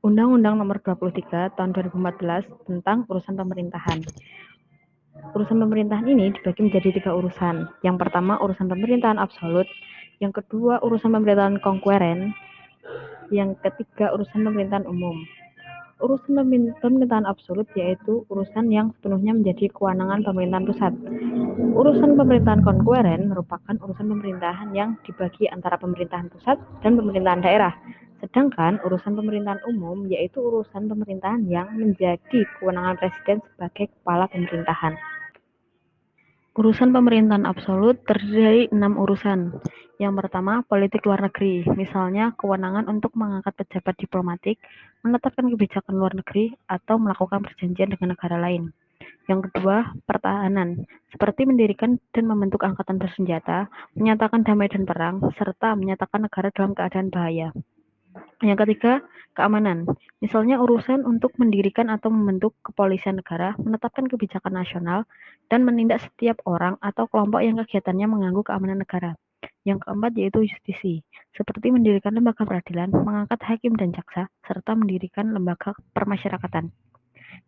Undang-Undang Nomor 23 Tahun 2014 tentang Urusan Pemerintahan. Urusan pemerintahan ini dibagi menjadi 3 urusan. Yang pertama, urusan pemerintahan absolut. Yang kedua, urusan pemerintahan konkueren. Yang ketiga, urusan pemerintahan umum. Urusan pemerintahan absolut yaitu urusan yang sepenuhnya menjadi kewenangan pemerintahan pusat. Urusan pemerintahan konkueren merupakan urusan pemerintahan yang dibagi antara pemerintahan pusat dan pemerintahan daerah. Sedangkan urusan pemerintahan umum yaitu urusan pemerintahan yang menjadi kewenangan presiden sebagai kepala pemerintahan. Urusan pemerintahan absolut terdiri dari 6 urusan. Yang pertama, politik luar negeri, misalnya kewenangan untuk mengangkat pejabat diplomatik, menetapkan kebijakan luar negeri, atau melakukan perjanjian dengan negara lain. Yang kedua, pertahanan, seperti mendirikan dan membentuk angkatan bersenjata, menyatakan damai dan perang, serta menyatakan negara dalam keadaan bahaya. Yang ketiga, keamanan, misalnya urusan untuk mendirikan atau membentuk kepolisian negara, menetapkan kebijakan nasional, dan menindak setiap orang atau kelompok yang kegiatannya mengganggu keamanan negara. Yang keempat yaitu justisi, seperti mendirikan lembaga peradilan, mengangkat hakim dan jaksa, serta mendirikan lembaga permasyarakatan.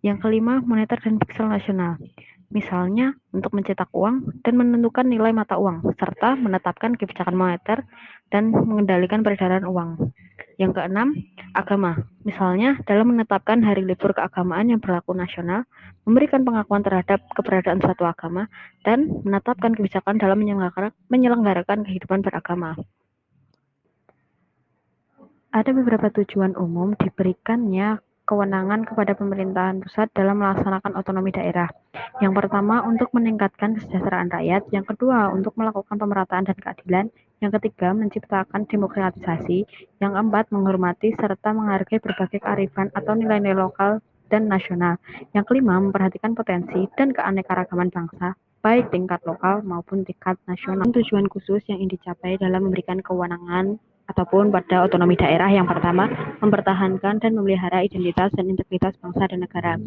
Yang kelima, moneter dan fiskal nasional, misalnya untuk mencetak uang dan menentukan nilai mata uang, serta menetapkan kebijakan moneter dan mengendalikan peredaran uang. Yang keenam, agama, misalnya dalam menetapkan hari libur keagamaan yang berlaku nasional, memberikan pengakuan terhadap keberadaan suatu agama, dan menetapkan kebijakan dalam menyelenggarakan kehidupan beragama. Ada beberapa tujuan umum diberikannya kewenangan kepada pemerintahan pusat dalam melaksanakan otonomi daerah. Yang pertama, untuk meningkatkan kesejahteraan rakyat. Yang kedua, untuk melakukan pemerataan dan keadilan. Yang ketiga, menciptakan demokratisasi. Yang keempat, menghormati serta menghargai berbagai kearifan atau nilai-nilai lokal dan nasional. Yang kelima, memperhatikan potensi dan keanekaragaman bangsa, baik tingkat lokal maupun tingkat nasional. Tujuan khusus yang ingin dicapai dalam memberikan kewenangan ataupun pada otonomi daerah. Yang pertama, mempertahankan dan memelihara identitas dan integritas bangsa dan negara.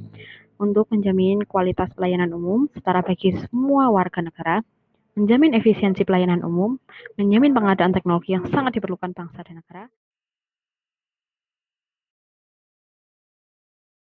Untuk menjamin kualitas pelayanan umum setara bagi semua warga negara, menjamin efisiensi pelayanan umum, menjamin pengadaan teknologi yang sangat diperlukan bangsa dan negara,